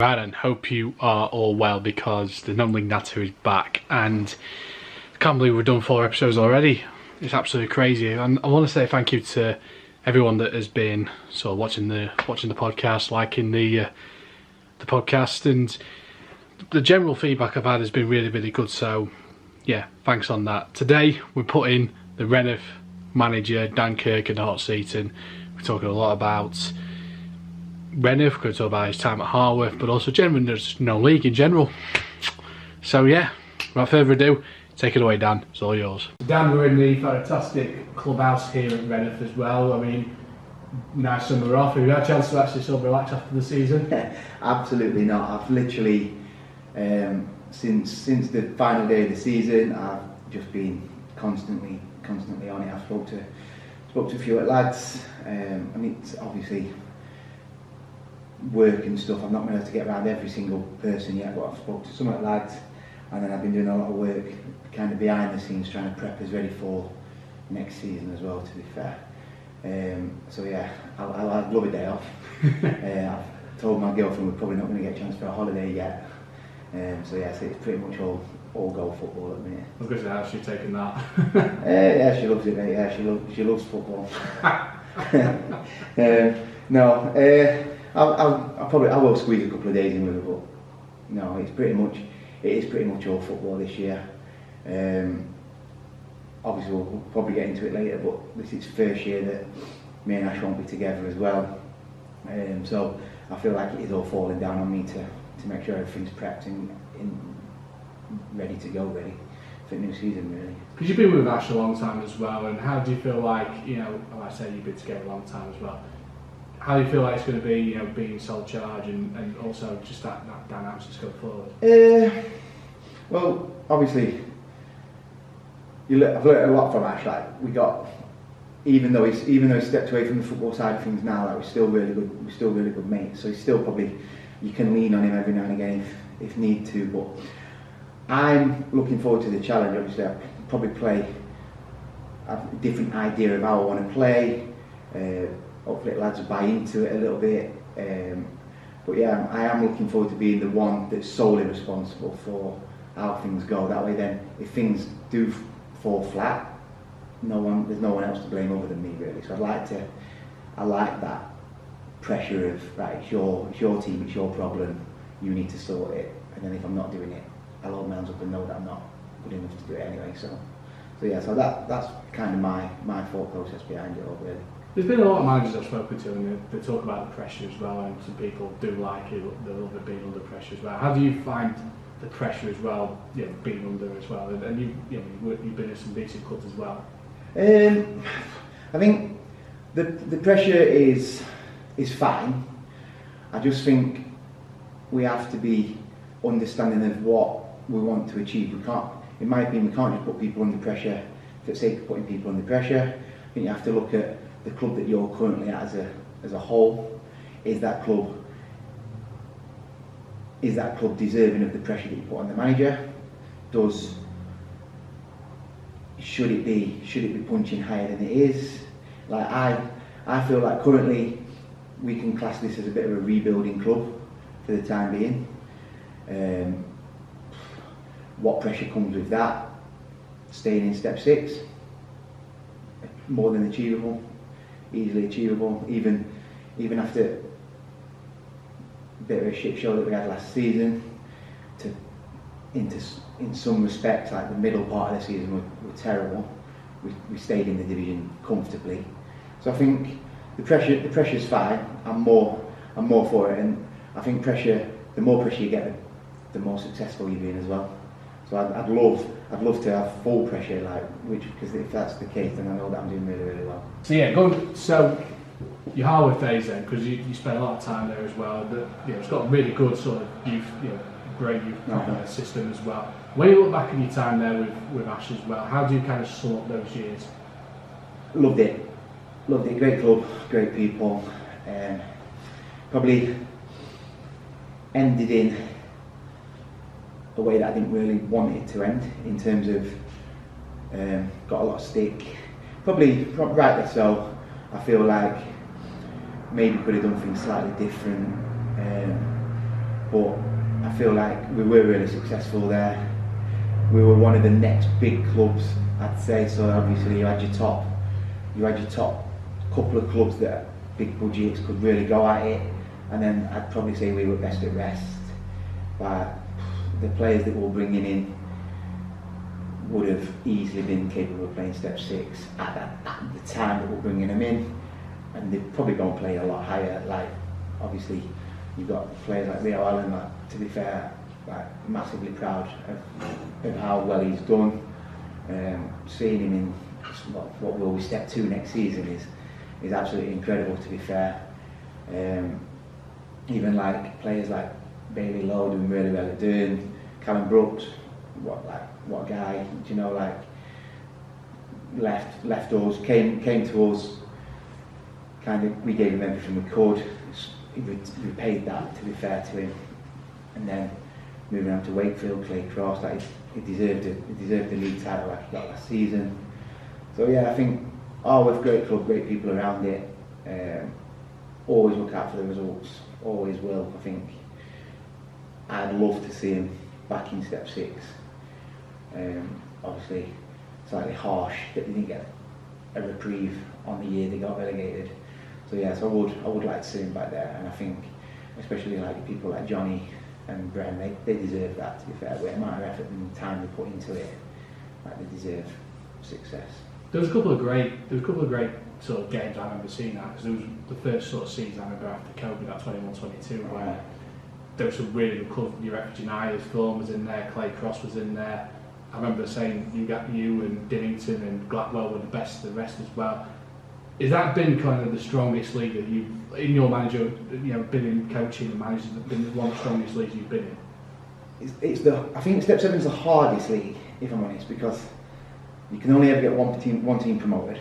Right, and hope you are all well, because the non-league Natter is back, and I can't believe we've done 4 episodes already. It's absolutely crazy, and I want to say thank you to everyone that has been watching the podcast, liking the podcast, and the general feedback I've had has been really good. So yeah, thanks on that. Today we're putting the Rainworth manager Dan Kirk in the hot seat, and we're talking a lot about Rainworth, we're going to talk about his time at Harworth, but also generally there's no league in general. So yeah, without further ado, take it away, Dan. It's all yours. Dan, we're in the fantastic clubhouse here at Rainworth as well. I mean, nice summer off. Have you had a chance to actually sort of relax after the season? Absolutely not. I've literally, since the final day of the season, I've just been constantly on it. I spoke to a few lads. I mean, it's obviously work and stuff. I'm not been able to get around every single person yet, but I've spoke to some of the lads, and then I've been doing a lot of work kind of behind the scenes, trying to prep us ready for next season as well, to be fair. So yeah, I'd love a day off. I've told my girlfriend we're probably not going to get a chance for a holiday yet. So yeah, so it's pretty much all go football at the minute. I was going to say, how's she taking that? Yeah, she loves it, mate. Yeah, she loves football. I will squeeze a couple of days in with her, but no, it is pretty much all football this year. Obviously we'll probably get into it later, but this is the first year that me and Ash won't be together as well. So I feel like it is all falling down on me to make sure everything's prepped and ready to go, ready for the new season, really. Because you've been with Ash a long time as well, and how do you feel like, like I say, you've been together a long time as well, how do you feel like it's going to be, being sole charge and also just that dynamics that's going forward? Well, obviously, I've learnt a lot from Ash. Like even though he's stepped away from the football side of things now, like we're still really good mates. So he's still probably, you can lean on him every now and again if need to. But I'm looking forward to the challenge. Obviously, I probably have a different idea of how I want to play. Hopefully the lads will buy into it a little bit. But yeah, I am looking forward to being the one that's solely responsible for how things go. That way then, if things do fall flat, there's no one else to blame other than me, really. So I like that pressure of, right, it's your team, it's your problem, you need to sort it. And then if I'm not doing it, I'll hold my hands up and know that I'm not good enough to do it anyway. So yeah, so that's kind of my thought process behind it all, really. There's been a lot of managers I've spoken to, and they talk about the pressure as well, and some people do like it, they love it being under pressure as well. How do you find the pressure as well, being under as well? And you've been in some decent clubs as well. I think the pressure is fine. I just think we have to be understanding of what we want to achieve. In my opinion, we can't just put people under pressure for the sake of putting people under pressure. I think you have to look at the club that you're currently at as a whole. Is that club deserving of the pressure that you put on the manager? Should it be punching higher than it is? Like I feel like currently we can class this as a bit of a rebuilding club for the time being. What pressure comes with that? Staying in step 6, more than achievable, easily achievable, even after a bit of a shit show that we had last season. In some respects, like the middle part of the season were terrible. We stayed in the division comfortably. So I think the pressure's fine. I'm more for it, and I think the more pressure you get, the more successful you've been as well. So I'd love to have full pressure, because if that's the case, then I know that I'm doing really well. So yeah, so your Harworth days then, because you spent a lot of time there as well. It's got a really good sort of youth, great youth system as well. When you look back at your time there with Ash as well, how do you kind of sum up those years? Loved it. Great club, great people. Probably ended in a way that I didn't really want it to end, in terms of got a lot of stick. Probably rightly so. I feel like maybe could have done things slightly different. but I feel like we were really successful there. We were one of the next big clubs, I'd say. So obviously you had your top couple of clubs that big budgets could really go at it, and then I'd probably say we were best at rest. But the players that we were bringing in would have easily been capable of playing step 6 at the time that we're bringing them in, and they've probably gone play a lot higher. Like obviously you've got players like Leo Allen that, to be fair, like massively proud of how well he's done. Seeing him in what will be step 2 next season is absolutely incredible, to be fair. Even like players like Bailey Lowe doing really well at Durn, Callum Brooks, what a guy, do you know, like left us, came to us, kind of, we gave him everything we could, we paid that, to be fair to him, and then moving on to Wakefield, Clay Cross, like he deserved the league title like he got last season. So yeah, I think Harworth, great club, great people around it. Always look out for the results, always will. I think I'd love to see him back in step 6. Obviously slightly harsh that they didn't get a reprieve on the year they got relegated. So yes, I would like to see him back there, and I think especially like people like Johnny and Bren, they deserve that, to be fair. With the amount of effort and time they put into it, like they deserve success. There was a couple of great sort of games I remember seeing that, because it was the first sort of season I remember after COVID, that 21-22, where there was some really good clubs. Your Refuge United, Thorn was in there, Clay Cross was in there. I remember saying you and Dinnington and Gladwell were the best of the rest as well. Has that been kind of the strongest league that you've, in your manager, been in coaching and managing, been one of the strongest leagues you've been in? I think step 7 is the hardest league, if I'm honest, because you can only ever get one team promoted,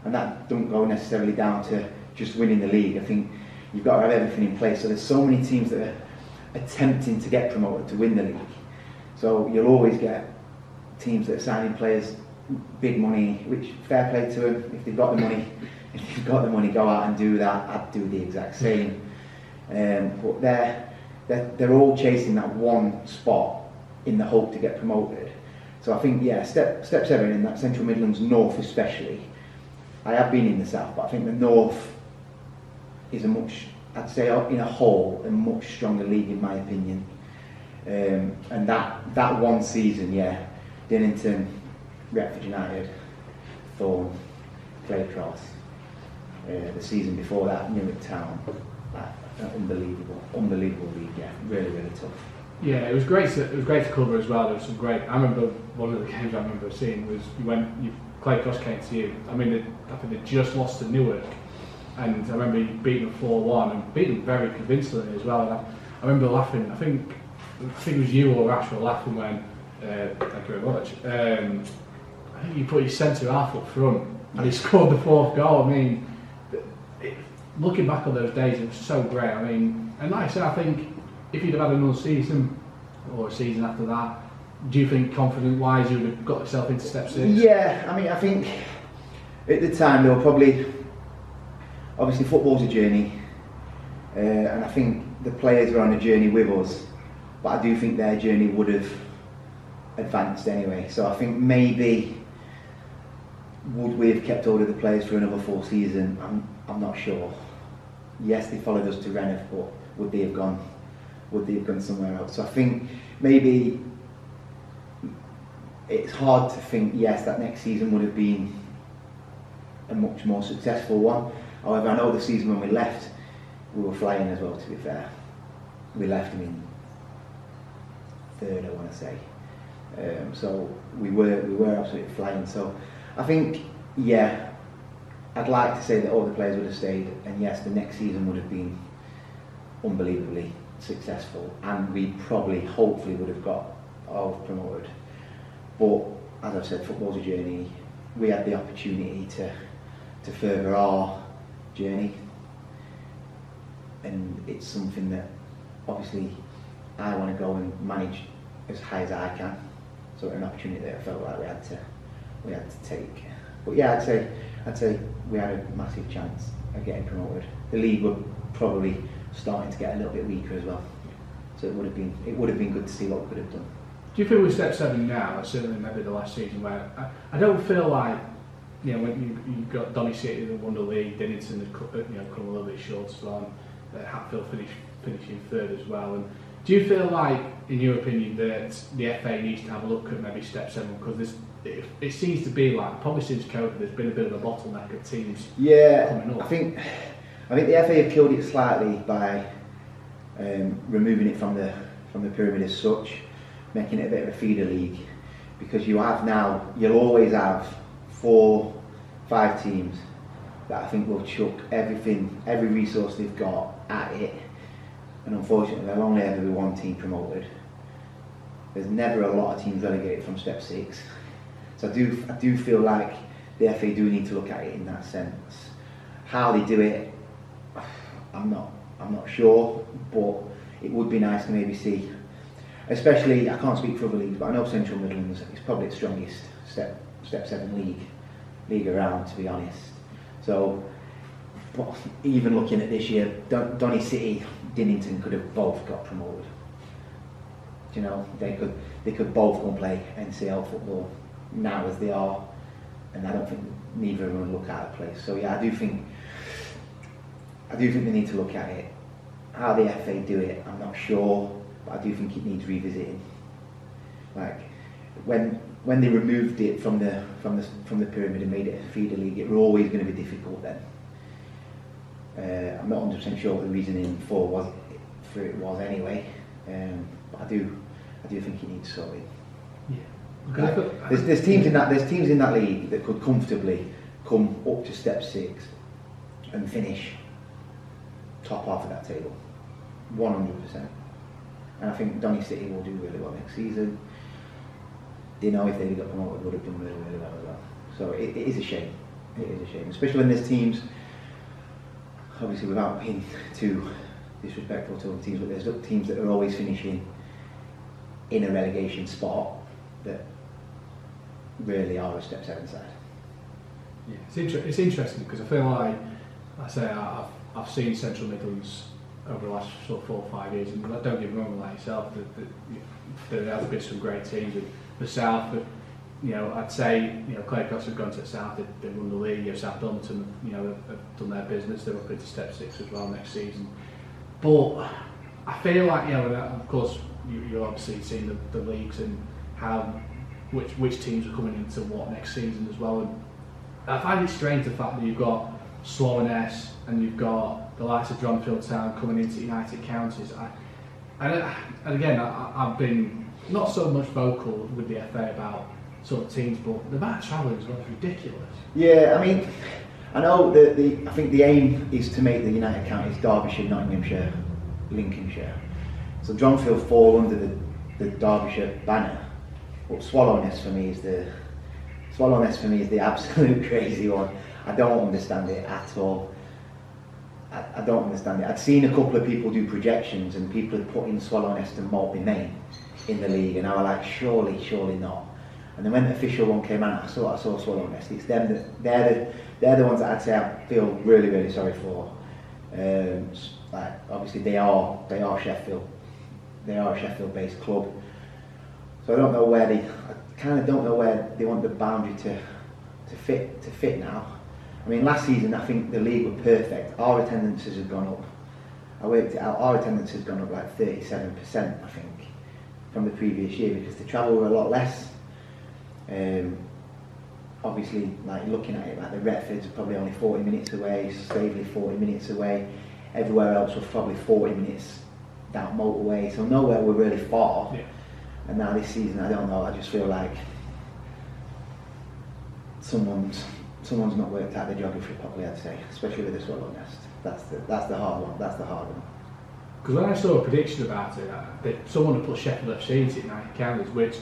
and that don't go necessarily down to just winning the league. I think you've got to have everything in place. So there's so many teams that are attempting to get promoted to win the league. So you'll always get teams that are signing players big money, which fair play to them. If they've got the money, go out and do that. I'd do the exact same. But they're all chasing that one spot in the hope to get promoted. So I think, yeah, step 7 in that Central Midlands North especially. I have been in the South, but I think the North is I'd say in a whole, a much stronger league in my opinion. And that one season, yeah, Dinnington, Refuge United, Thorn, Clay Cross. The season before that, Newark Town, unbelievable league, yeah, really, really tough. Yeah, it was great to cover as well. There was some great. I remember one of the games I remember seeing was Clay Cross came to you. I mean, I think they just lost to Newark, and I remember you beating them 4-1 and beating them very convincingly as well. And I remember laughing. I think it was you or Ash were laughing when. Thank you very much. I think you put your centre half up front, and he scored the 4th goal. I mean, looking back on those days, it was so great. I mean, and like I said, I think if you'd have had another season or a season after that, do you think confident-wise you would have got yourself into step 6? Yeah, I mean, I think at the time they were probably, obviously football's a journey, and I think the players were on a journey with us, but I do think their journey would have advanced anyway. So I think maybe would we have kept hold of the players for another full season? I'm not sure. Yes, they followed us to Rainworth, but would they have gone somewhere else? So I think maybe it's hard to think, yes, that next season would have been a much more successful one. However, I know the season when we left, we were flying as well, to be fair. We left them in 3rd, I want to say. So we were absolutely flying. So I think, yeah, I'd like to say that all the players would have stayed, and yes, the next season would have been unbelievably successful, and we probably, hopefully, would have got promoted. But as I've said, football's a journey. We had the opportunity to further our journey, and it's something that obviously I want to go and manage as high as I can. So an opportunity that I felt like we had to take. But yeah, I'd say we had a massive chance of getting promoted. The league were probably starting to get a little bit weaker as well. So it would have been good to see what we could have done. Do you feel with step 7 now, certainly maybe the last season, where I don't feel like, you know, when you've got Donny City that won the league, Dinnington had come a little bit short as well, and Hatfield finishing third as well. And do you feel like, in your opinion, that the FA needs to have a look at maybe step 7, because it seems to be like, probably since COVID, there's been a bit of a bottleneck of teams coming up. I think the FA have killed it slightly by removing it from the pyramid as such, making it a bit of a feeder league, because you'll always have 4-5 teams that I think will chuck every resource they've got at it, and unfortunately there'll only ever be one team promoted. There's never a lot of teams relegated from step 6, so I do feel like the FA do need to look at it in that sense. How they do it, I'm not sure, but it would be nice to maybe see. Especially, I can't speak for other leagues, but I know Central Midlands is probably the strongest step 7 league around, to be honest. So, but even looking at this year, Donny City, Dinnington could have both got promoted. You know, they could both go and play NCL football now as they are, and I don't think neither of them will look out of place. So yeah, I do think they need to look at it. How the FA do it, I'm not sure. I do think it needs revisiting. Like when they removed it from the pyramid and made it a feeder league, it was always going to be difficult then. I'm not 100% sure what the reasoning for it was anyway, but I do think it needs sorting. Yeah. Like, there's teams in that league that could comfortably come up to step 6 and finish top half of that table, 100%. And I think Donny City will do really well next season. They know if they got promoted, would have done really, really well as well. So it is a shame. It is a shame, especially when there's teams. Obviously, without being too disrespectful to other teams, but there's teams that are always finishing in a relegation spot that really are a step 7 side. Yeah, it's interesting because I feel like I've seen Central Midlands over the last sort of 4 or 5 years, and don't get me wrong, like yourself, there has been some great teams in the south. But you know, I'd say Clay Cross have gone to the south, they've won the league. South Bilmerton, have done their business. They're up into step 6 as well next season. But I feel like of course you're obviously seeing the leagues and how which teams are coming into what next season as well. And I find it strange the fact that you've got Sloaness and you've got the likes of Dronfield Town coming into United Counties. And again, I've been not so much vocal with the FA about sort of teams, but the amount of travelling as well is ridiculous. Yeah, I mean, I know that I think the aim is to make the United Counties Derbyshire, Nottinghamshire, Lincolnshire. So Dronfield fall under the Derbyshire banner, but Swallowness for me is the absolute crazy one. I don't understand it at all. I don't understand it. I'd seen a couple of people do projections and people had put in Swallowness and Maltby Main in the league, and I was like, surely not. And then when the official one came out, I saw Swallowness. It's them they're the ones that I'd say I feel really, really sorry for. Like obviously they are Sheffield. They are a Sheffield-based club. So I don't know where they want the boundary to fit now. I mean, last season I think the league were perfect. Our attendances have gone up. I worked it out. Our attendance has gone up like 37%, I think, from the previous year because the travel were a lot less. Obviously, like looking at it, like the Retfords are probably only 40 minutes away, Staveley 40 minutes away. Everywhere else was probably 40 minutes down motorway. So nowhere were really far. Yeah. And now this season, I don't know. I just feel like someone's not worked out the geography properly, I'd say, especially with the Swallow Nest. That's the hard one. That's the hard one. Because when I saw a prediction about it, that someone had put Sheffield FC into United Counties, which,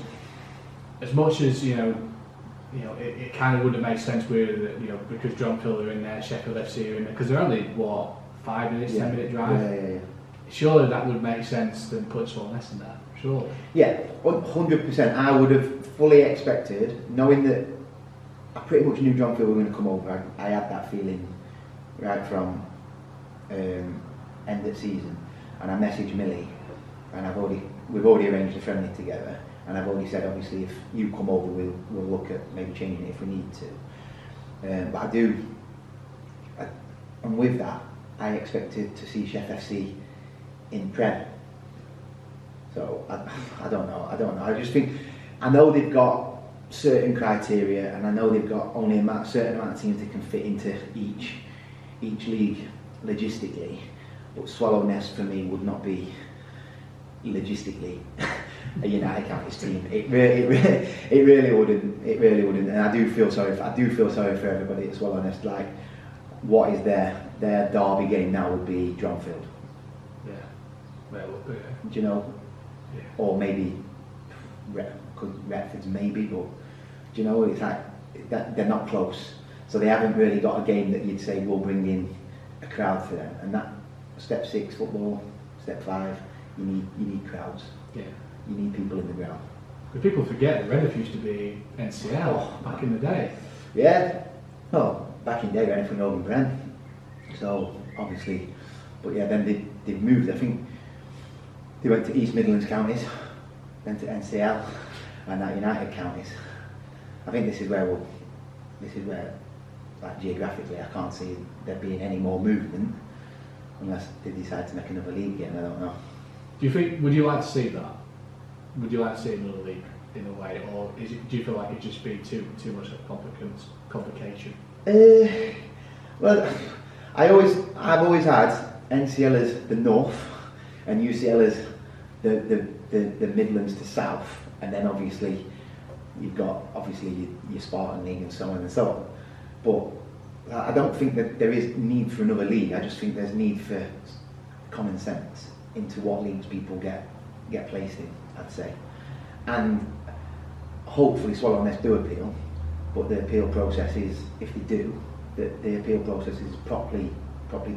as much as it kind of would have made sense really that because Dronfield are in there, Sheffield FC are in there, because they're only 5 minutes, 10-minute drive. Yeah. Surely that would make sense than put Swallow Nest in there. Surely. Yeah, 100%. I would have fully expected, knowing that I pretty much knew Dronfield were going to come over. I had that feeling right from end of season, and I messaged Millie and we've already arranged a friendly together, and I've already said obviously if you come over we'll look at maybe changing it if we need to. But and with that I expected to see Sheff FC in Prem. So I don't know. I just think I know they've got certain criteria, and I know they've got only a certain amount of teams that can fit into each league logistically. But Swallow Nest for me would not be logistically a United Counties team. It really wouldn't. It really wouldn't. And I do feel sorry for everybody at Swallow Nest. Like, what is their derby game now would be Dronfield. Yeah. Well, yeah. Do you know? Yeah. Or maybe Retford's maybe, but do you know, it's like that they're not close, so they haven't really got a game that you'd say will bring in a crowd for them. And that step 6 football, step 5, you need crowds. Yeah. You need people in the ground. But people forget that Reddiff used to be NCL back in the day. Yeah. Oh, back in the day, Reddiff were Northern Bren. So obviously, but yeah, then they've moved. I think they went to East Midlands counties, then to NCL, and now United counties. I think this is where like geographically, I can't see there being any more movement unless they decide to make another league again. I don't know. Do you think? Would you like to see that? Would you like to see another league in a way, or do you feel like it'd just be too much of a complication? Well, I've always had NCL as the north and UCL as the Midlands to south, and then obviously you've got your Spartan League and so on and so on. But I don't think that there is need for another league. I just think there's need for common sense into what leagues people get placed in, I'd say. And hopefully Swallow Nest do appeal, but the appeal process is, if they do, the appeal process is properly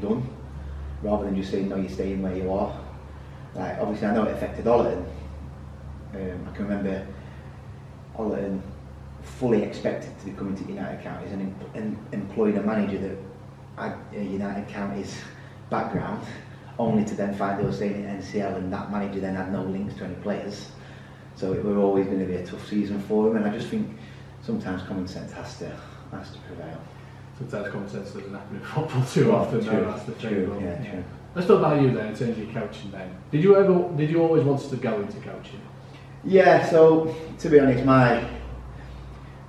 done, rather than just saying no, you're staying where you are. Like, obviously I know it affected Ollerton. I can remember Ollerton fully expected to be coming to United Counties and employed a manager that had a United Counties background, only to then find they were staying in NCL, and that manager then had no links to any players. So it was always going to be a tough season for him, and I just think sometimes common sense has to prevail. Sometimes common sense doesn't happen in football too often. True, That's the thing. true, yeah, true. Let's talk about you then, in terms of your coaching then. Did you always want to go into coaching? Yeah, so to be honest, my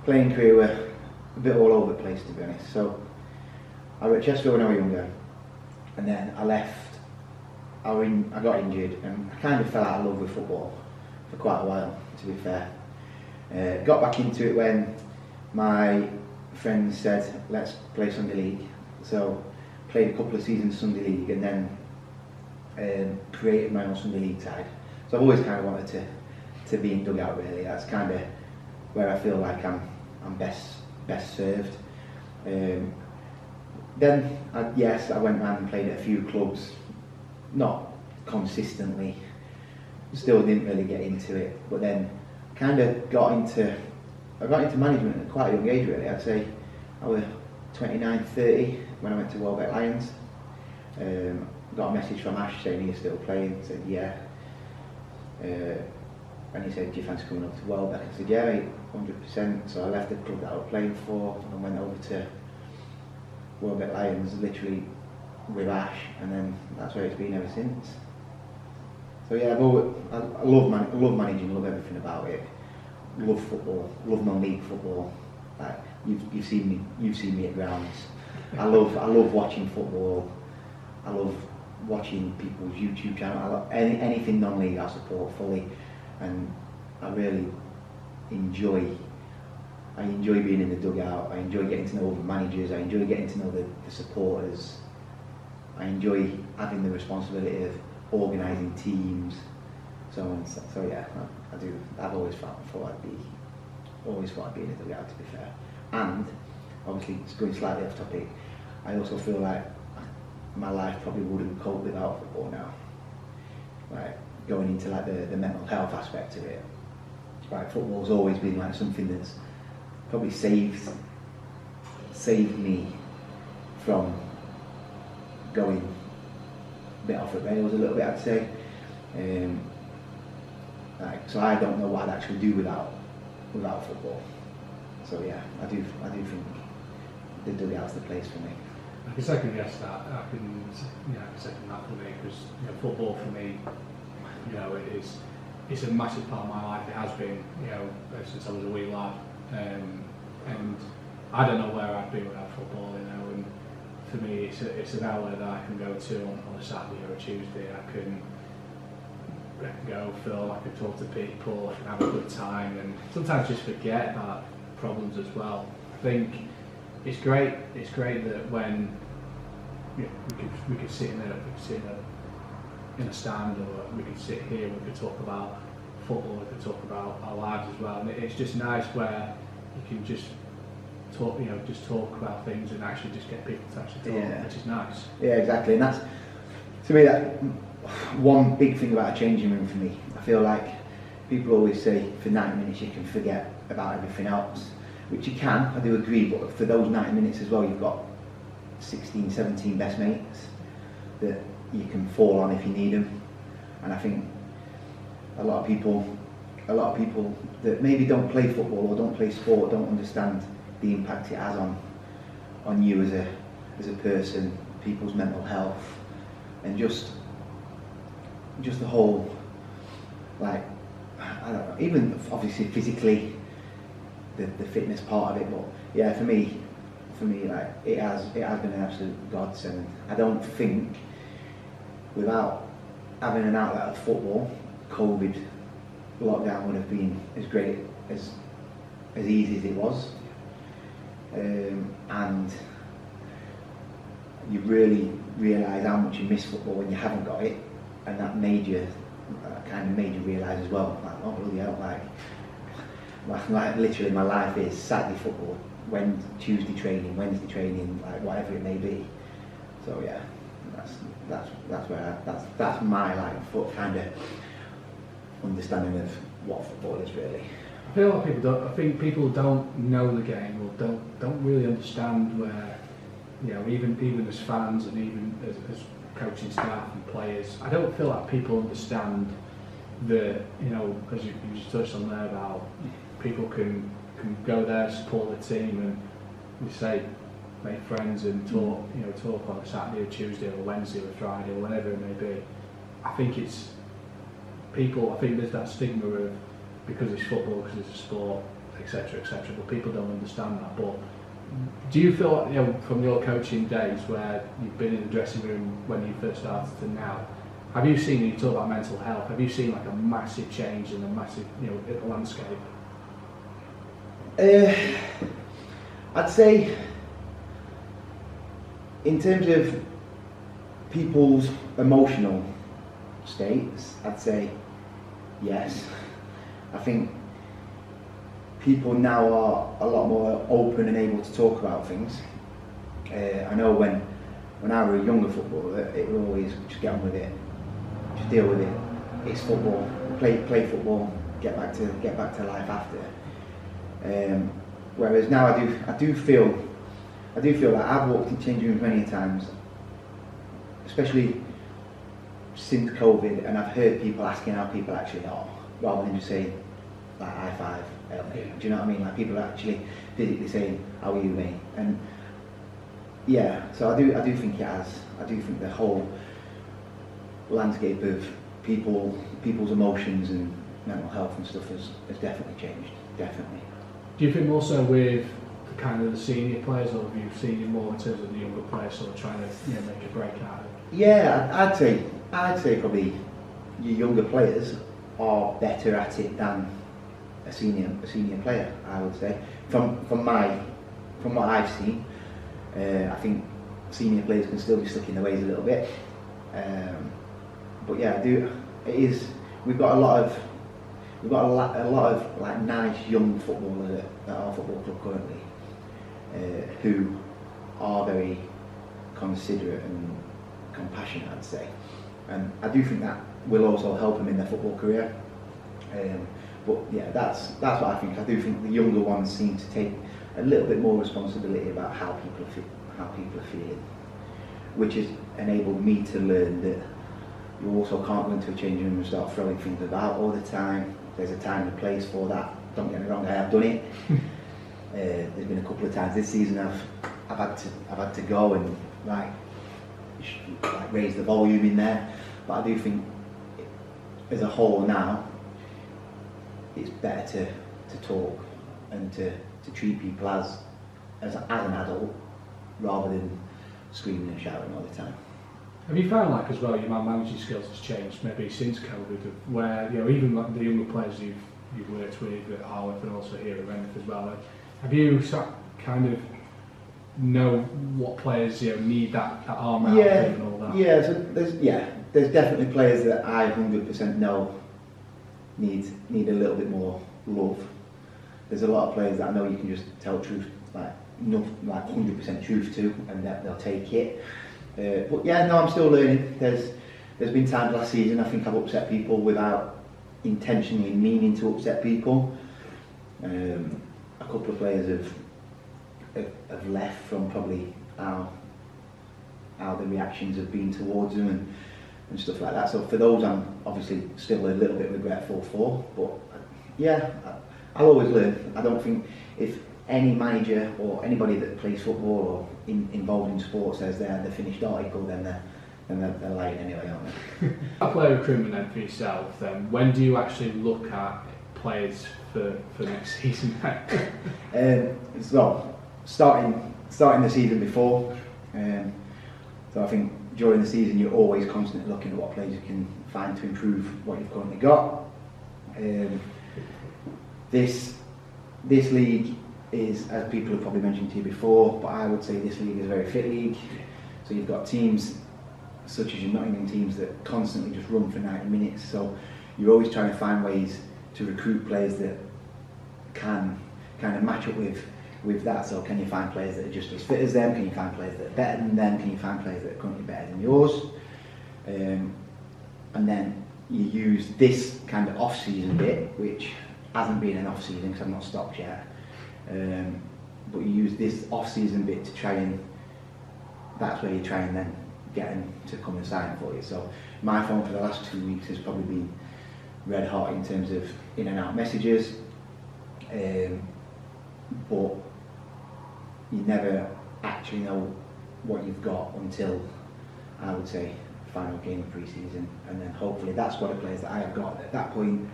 playing career were a bit all over the place, to be honest. So I was at Chesterfield when I was younger, and then I left. I got injured, and I kind of fell out of love with football for quite a while, to be fair. Got back into it when my friends said, let's play Sunday League. So played a couple of seasons Sunday League, and then created my own Sunday League side. So I've always kind of wanted to be in dugout, really. That's kind of where I feel like I'm best served. Then I went round and played at a few clubs, not consistently, still didn't really get into it, but then kind of got into management at quite a young age, really. I'd say I was 29, 30 when I went to Welbeck Lions. Got a message from Ash saying he's still playing. I said yeah, and he said, do you fancy coming up to Welbeck? I said yeah, 100%. So I left the club that I was playing for and went over to Welbeck Lions, literally with Ash, and then that's where it's been ever since. So yeah, I love managing, love everything about it. Love football, love non-league football. Like, you've seen me at grounds. I love watching football. I love watching people's YouTube channel. I love anything non-league I support fully, and I really enjoy being in the dugout. I enjoy getting to know all the managers. I enjoy getting to know the supporters. I enjoy having the responsibility of organising teams. So yeah, I do. I've always thought I'd be in the dugout, to be fair. And obviously, it's going slightly off topic, I also feel like my life probably wouldn't cope without football now. Like, going into like the mental health aspect of it. Like, football's always been like something that's probably saved me from going a bit off the rails a little bit, I'd say. so I don't know what I'd actually do without football. So yeah, I do think the dugouts the place for me. I can second guess that. I can second that for me, because football for me, it's a massive part of my life. It has been, since I was a wee lad, and I don't know where I'd be without football. And for me, it's an outlet that I can go to on a Saturday or a Tuesday. I can go, feel, I can talk to people, I can have a good time, and sometimes just forget about problems as well. I think it's great that when we could sit in a stand, or we could sit here and we could talk about football, we could talk about our lives as well, and it's just nice where you can just talk about things and actually just get people to actually talk, which is nice. Yeah, exactly, and that's, to me, that one big thing about a changing room for me. I feel like people always say for 90 minutes you can forget about everything else, which you can, I do agree, but for those 90 minutes as well, you've got 16, 17 best mates that you can fall on if you need them. And I think a lot of people that maybe don't play football or don't play sport don't understand the impact it has on you as a person, people's mental health, and just the whole, like, I don't know, even obviously physically, the fitness part of it, but yeah, for me, like, it has been an absolute godsend. I don't think without having an outlet of football, COVID lockdown would have been as great as easy as it was, and you really realise how much you miss football when you haven't got it, and that kind of made you realise as well, like, oh bloody hell, like literally my life is Saturday football, Tuesday training, Wednesday training, like whatever it may be. So yeah, that's my like kind of understanding of what football is really. I feel like people don't know the game, or don't really understand where, even as fans and even as coaching staff and players, I don't feel like people understand the, as you just touched on there, about people can go there, support the team, and we say make friends and talk on a Saturday or Tuesday or Wednesday or Friday or whenever it may be. I think there's that stigma of, because it's football, because it's a sport, etc., but people don't understand that. But do you feel like, from your coaching days where you've been in the dressing room when you first started to now, have you seen, you talk about mental health, have you seen like a massive change in the massive, landscape? I'd say, in terms of people's emotional states, I'd say yes. I think people now are a lot more open and able to talk about things. I know when I was a younger footballer, it would always just get on with it, just deal with it. It's football. Play football. Get back to life after. Whereas now I do feel that I've walked in changing rooms many times, especially since COVID, and I've heard people asking how people actually are, rather than just saying like high five. Do you know what I mean? Like, people are actually physically saying, "How are you, mate?" And yeah, so I do think it has. I do think the whole landscape of people's emotions and mental health and stuff has definitely changed. Definitely. Do you think more so with the kind of the senior players, or have you seen it more in terms of the younger players sort of trying to make a break out of it? Yeah, I'd say probably your younger players are better at it than a senior player. I would say from what I've seen, I think senior players can still be stuck in their ways a little bit. But yeah, we've got a lot of like nice young footballers at our football club currently, who are very considerate and compassionate, I'd say, and I do think that will also help them in their football career. But yeah, that's what I think. I do think the younger ones seem to take a little bit more responsibility about how people are feeling, which has enabled me to learn that you also can't go into a changing room and start throwing things about all the time. There's a time and a place for that. Don't get me wrong, I have done it. There's been a couple of times this season I've had to go and like raise the volume in there. But I do think, as a whole now, it's better to talk and to treat people as an adult rather than screaming and shouting all the time. Have you found, like, as well, your man managing skills has changed maybe since COVID, where, you know, even like the younger players you've worked with at Harworth and also here at Rainworth as well, have you kind of know what players, you know, need that arm out and all that? Yeah, so there's definitely players that I 100% know need a little bit more love. There's a lot of players that I know you can just tell truth, like 100% truth to, and that they'll take it. But yeah, no, I'm still learning. There's been times last season I think I've upset people without intentionally meaning to upset people. A couple of players have left from probably how the reactions have been towards them and stuff like that. So for those, I'm obviously still a little bit regretful for. But yeah, I'll always learn. I don't think if any manager or anybody that plays football or involved in sport says they're the finished article, then they're lying anyway, aren't they? Player recruitment then for yourself, then when do you actually look at players for next season? So starting the season before, so I think during the season you're always constantly looking at what players you can find to improve what you've currently got. This league is, as people have probably mentioned to you before, but I would say this league is a very fit league. So you've got teams such as your Nottingham teams that constantly just run for 90 minutes. So you're always trying to find ways to recruit players that can kind of match up with that. So can you find players that are just as fit as them? Can you find players that are better than them? Can you find players that are currently better than yours? And then you use this kind of off-season bit, which hasn't been an off-season because I've not stopped yet. But you use this off-season bit to try and, that's where you try and then get them to come and sign for you. So my phone for the last 2 weeks has probably been red hot in terms of in and out messages, but you never actually know what you've got until, I would say, final game of pre-season, and then hopefully that's what the players that I have got at that point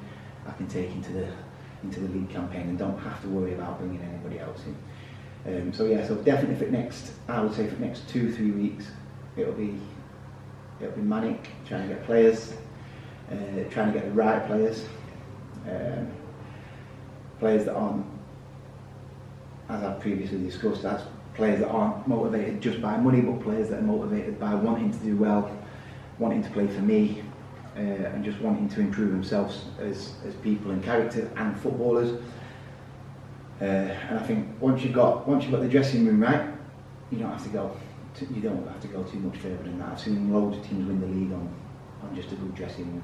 I can take into the league campaign and don't have to worry about bringing anybody else in. So yeah, so definitely for next, I would say for the next 2-3 weeks, it'll be manic trying to get players, trying to get the right players, players that aren't, as I've previously discussed, that's players that aren't motivated just by money, but players that are motivated by wanting to do well, wanting to play for me, and just wanting to improve themselves as people and character and footballers. And I think once you've got the dressing room right, you don't have to go too much further than that. I've seen loads of teams win the league on just a good dressing room.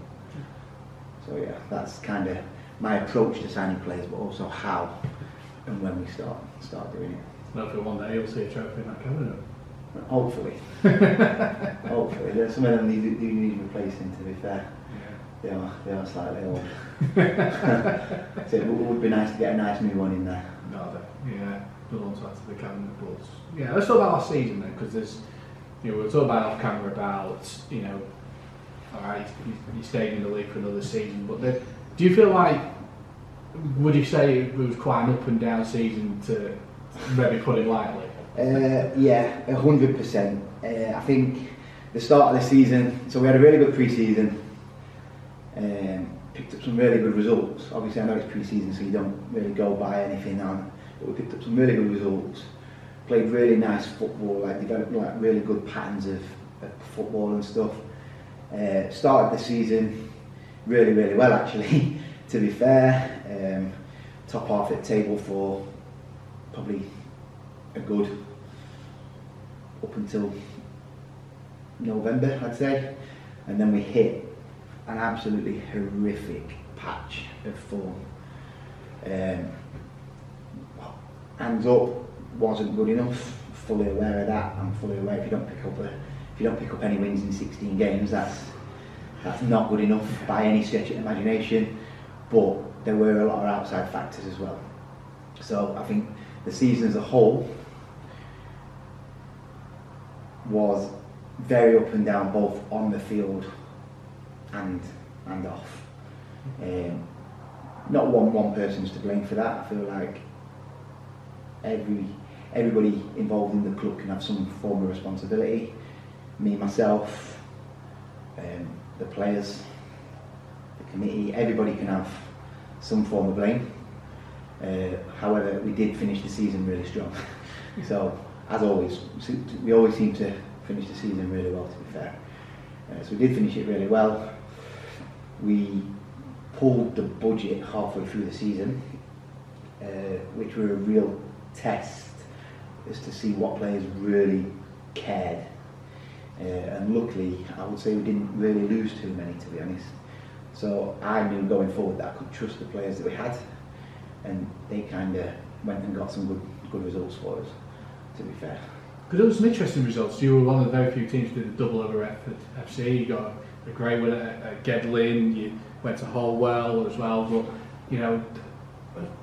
So yeah, that's kind of my approach to signing players, but also how and when we start doing it. Hopefully one day you'll see a trophy in that cabinet. Hopefully. Hopefully. There's some of them do need replacing, to be fair. Yeah. They are slightly old. So it would be nice to get a nice new one in there. No, yeah, belongs back to the cabinet, but yeah, let's talk about last season then, because there's, you know, we were talking about off camera about, you know, alright, you stayed in the league for another season, but do you feel like, would you say it was quite an up and down season, to maybe put it lightly? Yeah, 100%. I think the start of the season, so we had a really good pre-season, picked up some really good results. Obviously I know it's pre-season, so you don't really go by anything on, but we picked up some really good results, played really nice football, like developed like really good patterns of football and stuff. Started the season really, really well actually, to be fair. Top half at the table for probably a good up until November, I'd say, and then we hit an absolutely horrific patch of form. Hands up wasn't good enough. Fully aware of that. I'm fully aware if you don't pick up any wins in 16 games, that's That's not good enough by any stretch of imagination, but there were a lot of outside factors as well. So I think the season as a whole was very up and down, both on the field and off. Not one person's to blame for that. I feel like everybody involved in the club can have some form of responsibility. Me, myself, the players, the committee, everybody can have some form of blame. However, we did finish the season really strong. So, as always, we always seem to finish the season really well, to be fair. So we did finish it really well. We pulled the budget halfway through the season, which were a real test as to see what players really cared. And luckily, I would say we didn't really lose too many, to be honest. So I knew going forward that I could trust the players that we had, and they kind of went and got some good results for us, to be fair. Because there were some interesting results. You were one of the very few teams who did a double over Rainworth FC. You got a great win at Gedlin. You went to Harworth as well. But you know,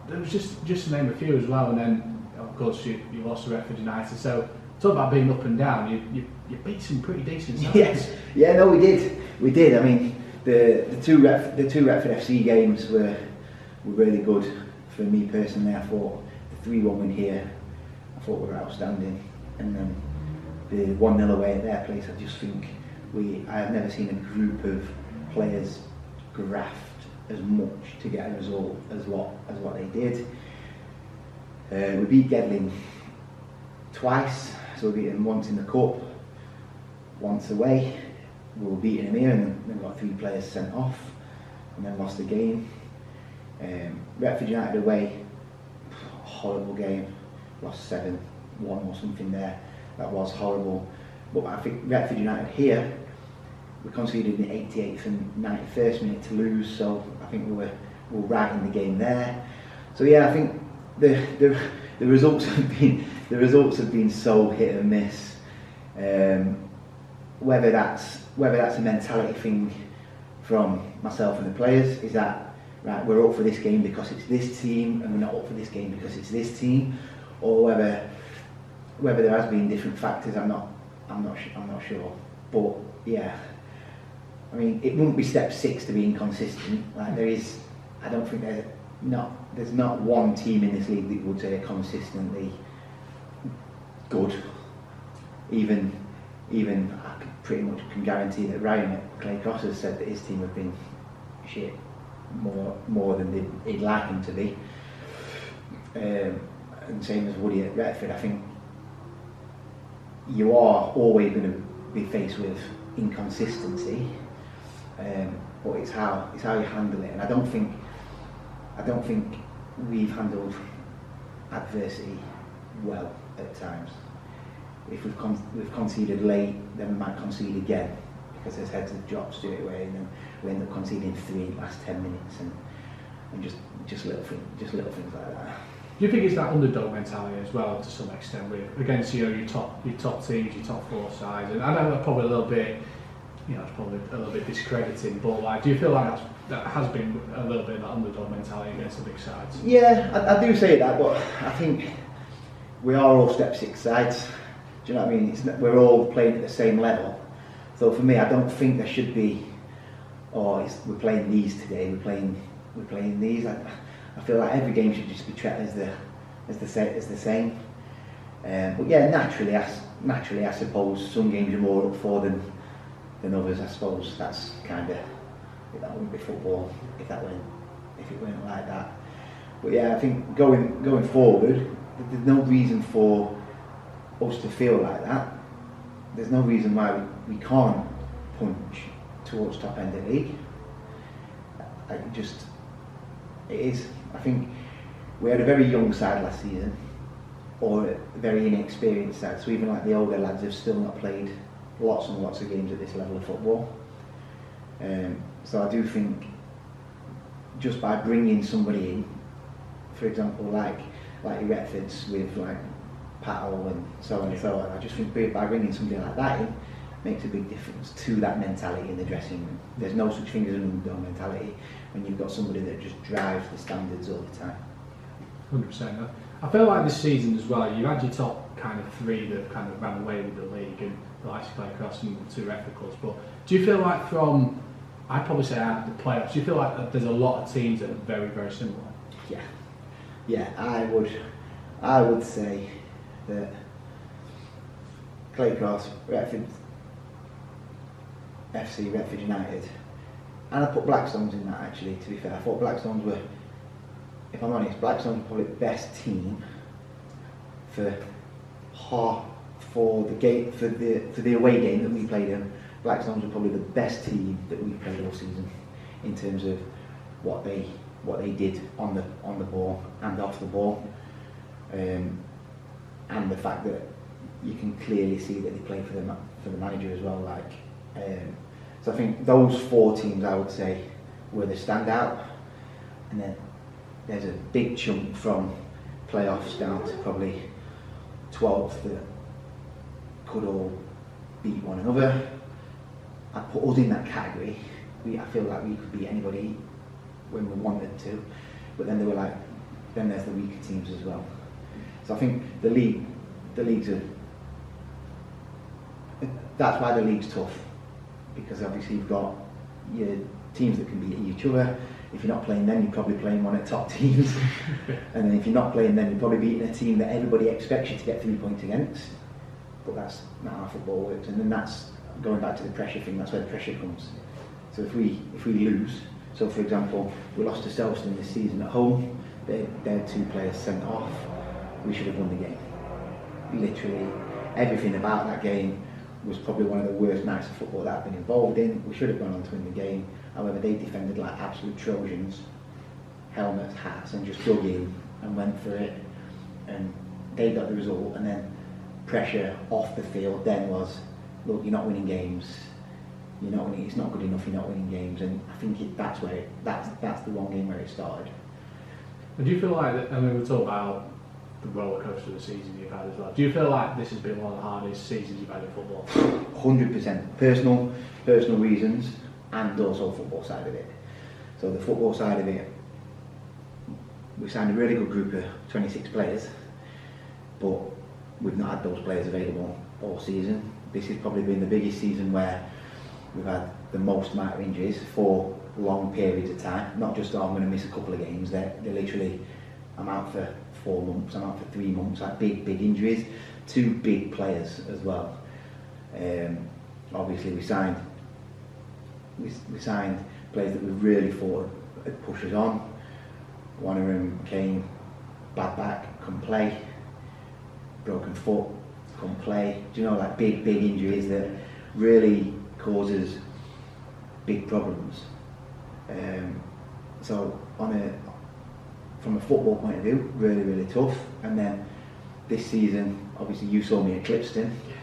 there was just to name a few as well. And then of course you lost to Rainworth United. So talk about being up and down. You beat some pretty decent sides. Yes, yeah, no, we did. I mean, the two Rainworth FC games were really good for me personally. I thought the 3-1 win here, I thought were outstanding. And then the 1-0 away at their place, I just think I have never seen a group of players graft as much to get a result as what they did. We beat Gedlin twice, so we beat them once in the cup, once away. We were beating them here, and then got 3 players sent off, and then lost the game. Rainworth United away, horrible game, lost 7-1 or something there. That was horrible. But I think Rainworth United here, we conceded in the 88th and 91st minute to lose, so I think we were right in the game there. So yeah, I think the results have been so hit and miss. Whether that's a mentality thing from myself and the players, is that right, we're up for this game because it's this team, and we're not up for this game because it's this team, or whether there has been different factors, I'm not sure. But yeah, I mean, it wouldn't be step 6 to be inconsistent. Like I don't think there's not one team in this league that would say are consistently good. Even I pretty much can guarantee that Ryan at Clay Cross has said that his team have been shit more than he'd like them to be. And same as Woody at Retford. I think you are always going to be faced with inconsistency, but it's how you handle it. And I don't think we've handled adversity well at times. If we've conceded late, then we might concede again because there's heads that drop straight away, and then we end up conceding 3 in the last 10 minutes, and just little things like that. Do you think it's that underdog mentality as well, to some extent, with against your top teams, your top 4 sides? And I know that's probably a little bit, it's probably a little bit discrediting, but like, do you feel like that has been a little bit of that underdog mentality against the big sides? Yeah, I do say that, but I think we are all step 6 sides. Do you know what I mean? We're all playing at the same level. So for me, I don't think there should be, we're playing these today, we're playing these. I feel like every game should just be treated as the same. But yeah, naturally, I suppose some games you're more up for than others. I suppose that wouldn't be football if it weren't like that. But yeah, I think going forward, there's no reason for us to feel like that. There's no reason why we can't punch towards top end of the league. It is. I think we had a very young side last season, or a very inexperienced side. So even like the older lads have still not played lots and lots of games at this level of football. So I do think just by bringing somebody in, for example, like your Retfords with like Patel and so on and so on, I just think by bringing somebody like that in, makes a big difference to that mentality in the dressing room. There's no such thing as an underdog mentality when you've got somebody that just drives the standards all the time. 100%. I feel like this season as well, you had your top kind of three that kind of ran away with the league, and the likes of Clay Cross and the two replicals. But do you feel like from, I'd probably say out of the playoffs, do you feel like there's a lot of teams that are very, very similar? Yeah, I would say that Clay Cross, Retford FC, Retford United, and I put Blackstones in that actually, to be fair. I thought Blackstones were, if I'm honest, Blackstones were probably the best team for the away game that we played in. Blackstones were probably the best team that we played all season in terms of what they did on the ball and off the ball, and the fact that you can clearly see that they play for the manager as well. So I think those four teams, I would say, were the standout, and then there's a big chunk from playoffs down to probably 12th that could all beat one another. I put us in that category. I feel like we could beat anybody when we wanted to, but then then there's the weaker teams as well. So I think the leagues are. That's why the league's tough, because obviously you've got your teams that can beat each other. If you're not playing them, you're probably playing one of the top teams, and then if you're not playing them, you're probably beating a team that everybody expects you to get 3 points against. But that's not how football works, and then that's going back to the pressure thing. That's where the pressure comes. So if we lose, so for example, we lost to Selston this season at home. They had 2 players sent off. We should have won the game. Literally everything about that game was probably one of the worst nights of football that I've been involved in. We should have gone on to win the game. However, they defended like absolute Trojans, helmets, hats, and just dug in and went for it. And they got the result. And then pressure off the field then was, look, you're not winning games. You're not winning. It's not good enough. You're not winning games. And I think that's the one game where it started. And do you feel like, I mean, we talk about the roller coaster of the season you've had as well. Do you feel like this has been one of the hardest seasons you've had in football? 100%. Personal reasons, and also football side of it. So the football side of it, we signed a really good group of 26 players, but we've not had those players available all season. This has probably been the biggest season where we've had the most amount of injuries for long periods of time. Not just, I'm going to miss a couple of games. They're literally, I'm out for 4 months, I'm out for 3 months, like big injuries. 2 big players as well. Obviously we signed players that we really thought would push us on. One of them came, bad back, couldn't play, broken foot, couldn't play. Do you know, like big injuries that really causes big problems. So from a football point of view, really tough. And then this season, obviously you saw me at Clipston. Yes.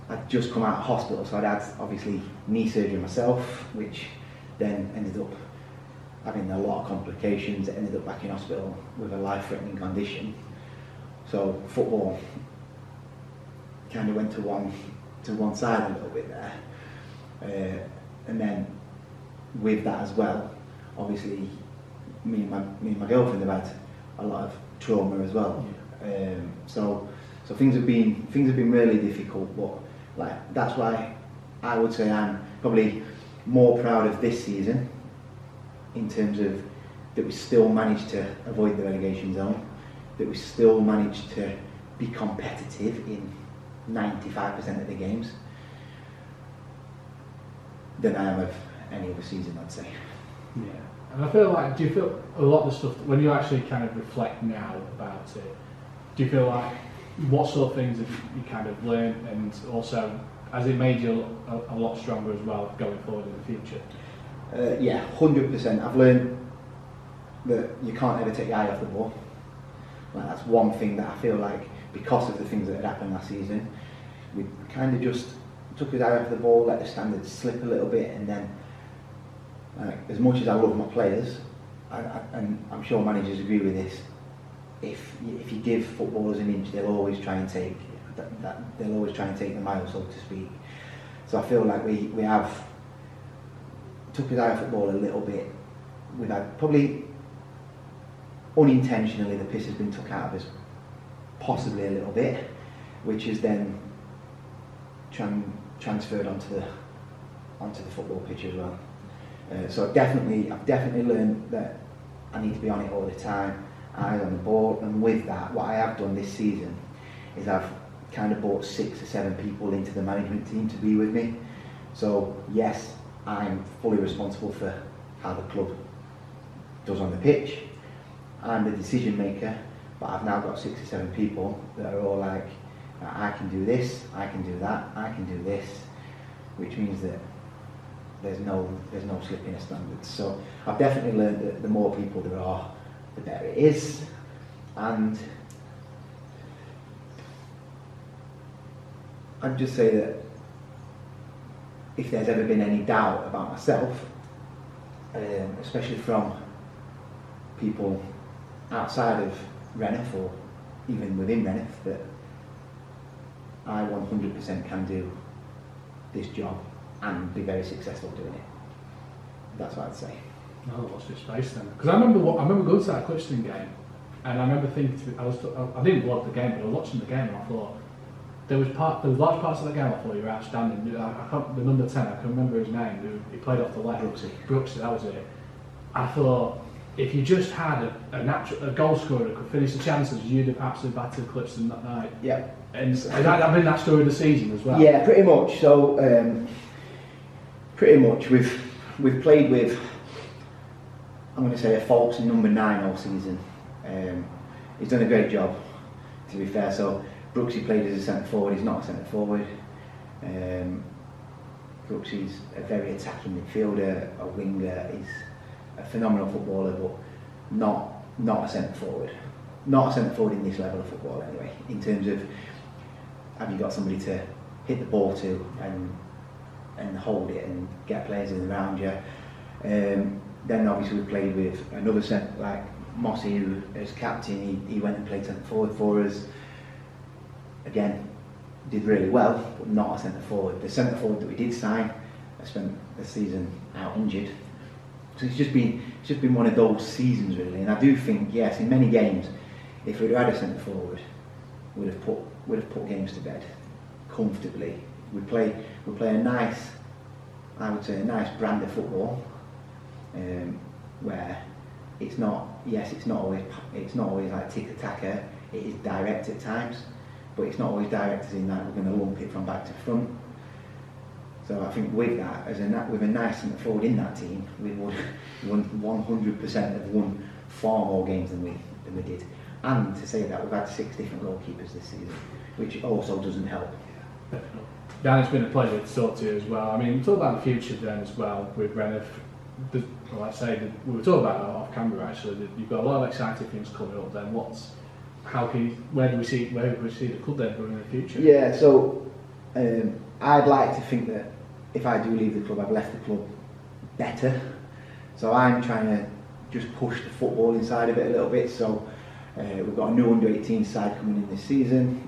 I'd just come out of hospital, so I'd had obviously knee surgery myself, which then ended up having a lot of complications. It ended up back in hospital with a life-threatening condition. So football kind of went to one side a little bit there. And then with that as well, obviously me and my girlfriend have had a lot of trauma as well. Yeah. So things have been really difficult, but like that's why I would say I'm probably more proud of this season in terms of that we still managed to avoid the relegation zone, that we still managed to be competitive in 95% of the games, than I am of any other season, I'd say. Yeah. And I feel like, do you feel a lot of the stuff, when you actually kind of reflect now about it, do you feel like, what sort of things have you kind of learned, and also has it made you a lot stronger as well going forward in the future? Yeah, 100%. I've learned that you can't ever take your eye off the ball. Like, that's one thing that I feel like, because of the things that had happened last season, we kind of just took his eye off the ball, let the standards slip a little bit, and then like, as much as I love my players, and I'm sure managers agree with this, if you give footballers an inch, they'll always try and take the mile, so to speak. So I feel like we have took his eye off football a little bit. We've had probably unintentionally the piss has been took out of us, possibly a little bit, which is then transferred onto the football pitch as well. So I've definitely learned that I need to be on it all the time, eyes on the ball, and with that, what I have done this season is I've kind of brought 6 or 7 people into the management team to be with me. So yes, I'm fully responsible for how the club does on the pitch. I'm the decision maker, but I've now got 6 or 7 people that are all like, I can do this, I can do that, I can do this, which means that there's no slipping of standards. So I've definitely learned that the more people there are, the better it is. And I'd just say that if there's ever been any doubt about myself, especially from people outside of Rainworth or even within Rainworth, that I 100% can do this job and be very successful doing it. That's what I'd say. No, watch this space then. Because I remember going to that Clifton game, and I remember thinking, I didn't vlog the game, but I was watching the game and I thought, there was large parts of the game I thought you were outstanding. I can't, the number 10, I can remember his name, he played off the left. Brooksy, that was it. I thought, if you just had a goal scorer that could finish the chances, you'd have absolutely battered Clifton that night. Yeah. And that been that story of the season as well. Yeah, pretty much. So, pretty much we've played with, I'm going to say, a false number 9 all season. He's done a great job, to be fair. So Brooksy played as a centre forward. He's not a centre forward. Brooksy's a very attacking midfielder, a winger. He's a phenomenal footballer, but not a centre forward. Not a centre forward in this level of football, anyway. In terms of, have you got somebody to hit the ball to and hold it and get players in around you? Then obviously we played with another centre, like Mossy, who as captain, he went and played centre forward for us. Again, did really well, but not a centre forward. The centre forward that we did sign, I spent the season out injured. So it's just been one of those seasons really. And I do think, yes, in many games, if we'd had a centre forward, we'd have put games to bed comfortably. We play a nice, I would say, a nice brand of football, where it's not always like tick-a-tacker. It is direct at times, but it's not always direct as in that we're going to lump it from back to front. So I think with that, with a nice centre forward in that team, we would 100% have won far more games than we did. And to say that, we've had 6 different goalkeepers this season, which also doesn't help. Dan, it's been a pleasure to talk to you as well. I mean, talk about the future then as well with Rainworth. Well, I say we were talking about it off camera actually. That you've got a lot of exciting things coming up. Then where do we see the club then going in the future? Yeah, so I'd like to think that if I do leave the club, I've left the club better. So I'm trying to just push the football inside of it a little bit. So we've got a new under-18 side coming in this season.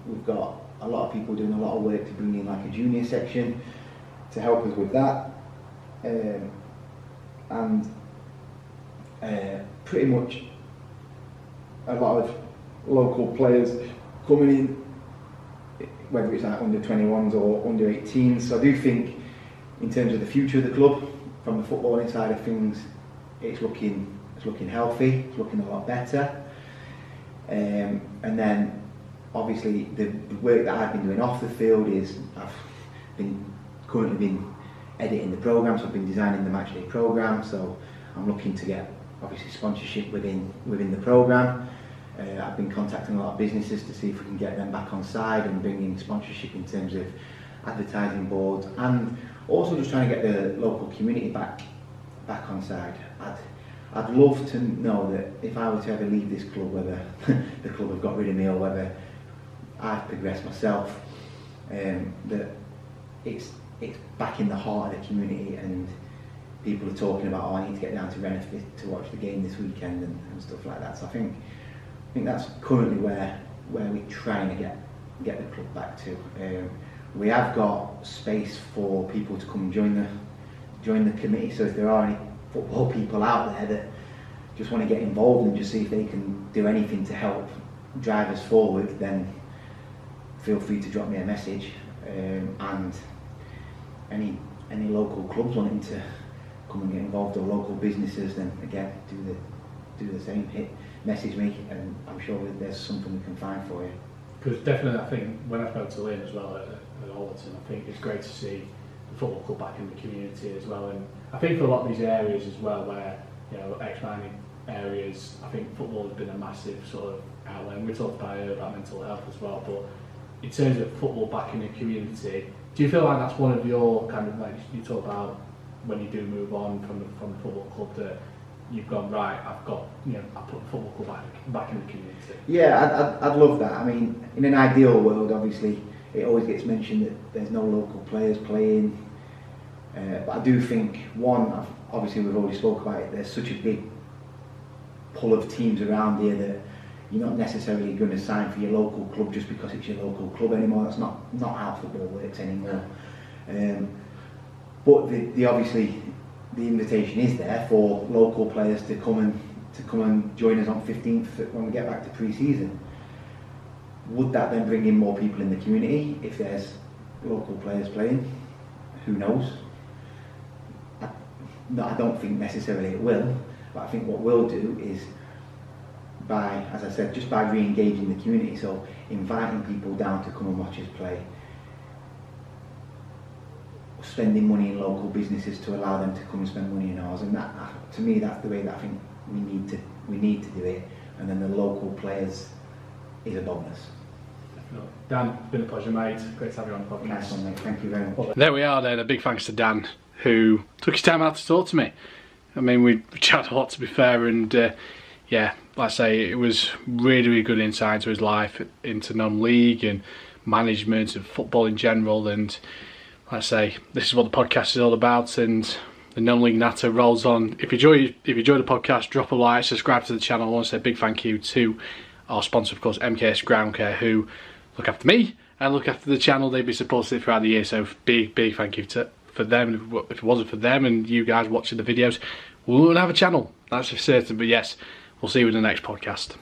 We've got a lot of people doing a lot of work to bring in like a junior section to help us with that. And pretty much a lot of local players coming in, whether it's like under 21s or under 18s. So I do think in terms of the future of the club, from the footballing side of things, it's looking healthy, it's looking a lot better. And then obviously the work that I've been doing off the field is I've currently been editing the programme, so I've been designing the matchday programme, so I'm looking to get obviously sponsorship within the programme. I've been contacting a lot of businesses to see if we can get them back on side and bring in sponsorship in terms of advertising boards, and also just trying to get the local community back on side. I'd love to know that if I were to ever leave this club, whether the club have got rid of me or whether I've progressed myself, that it's back in the heart of the community and people are talking about, oh, I need to get down to Rainworth to watch the game this weekend and stuff like that. So I think that's currently where we're trying to get the club back to. We have got space for people to come join the committee, so if there are any football people out there that just want to get involved and just see if they can do anything to help drive us forward, then feel free to drop me a message. And any local clubs wanting to come and get involved, or local businesses, then again do the same. Message me, and I'm sure that there's something we can find for you. Because definitely, I think when I spoke to Lynn as well at Alderton, I think it's great to see the football club back in the community as well. And I think for a lot of these areas as well, where ex-mining areas, I think football has been a massive sort of outlet. And we talked about mental health as well, but in terms of football back in the community, do you feel like that's one of your kind of, like you talk about when you do move on from the football club, that you've gone, right, I've got, I put the football club back in the community? Yeah, I'd love that. I mean, in an ideal world, obviously, it always gets mentioned that there's no local players playing. But I do think, one, obviously we've already spoke about it, there's such a big pull of teams around here that you're not necessarily going to sign for your local club just because it's your local club anymore. That's not how football works anymore. But the obviously the invitation is there for local players to come and join us on 15th when we get back to pre-season. Would that then bring in more people in the community if there's local players playing? Who knows? I don't think necessarily it will, but I think what we'll do is by, as I said, just by re-engaging the community, so inviting people down to come and watch us play, spending money in local businesses to allow them to come and spend money in ours, and that, to me, that's the way that I think we need to do it. And then the local players is a bonus. Definitely. Dan, it's been a pleasure, mate. Great to have you on the podcast. Nice one, mate. Thank you very much. There we are then. A big thanks to Dan, who took his time out to talk to me. I mean, we chatted a lot, to be fair, and yeah, like I say, it was really, really good insight to his life, into non-league and management and football in general. And like I say, this is what the podcast is all about, and the non-league Natter rolls on. If you enjoy the podcast, drop a like, subscribe to the channel. I want to say a big thank you to our sponsor, of course, MKS Ground Care, who look after me and look after the channel. They've been supporting it throughout the year, so big thank you for them. If it wasn't for them and you guys watching the videos, we wouldn't have a channel, that's for certain. But yes, we'll see you in the next podcast.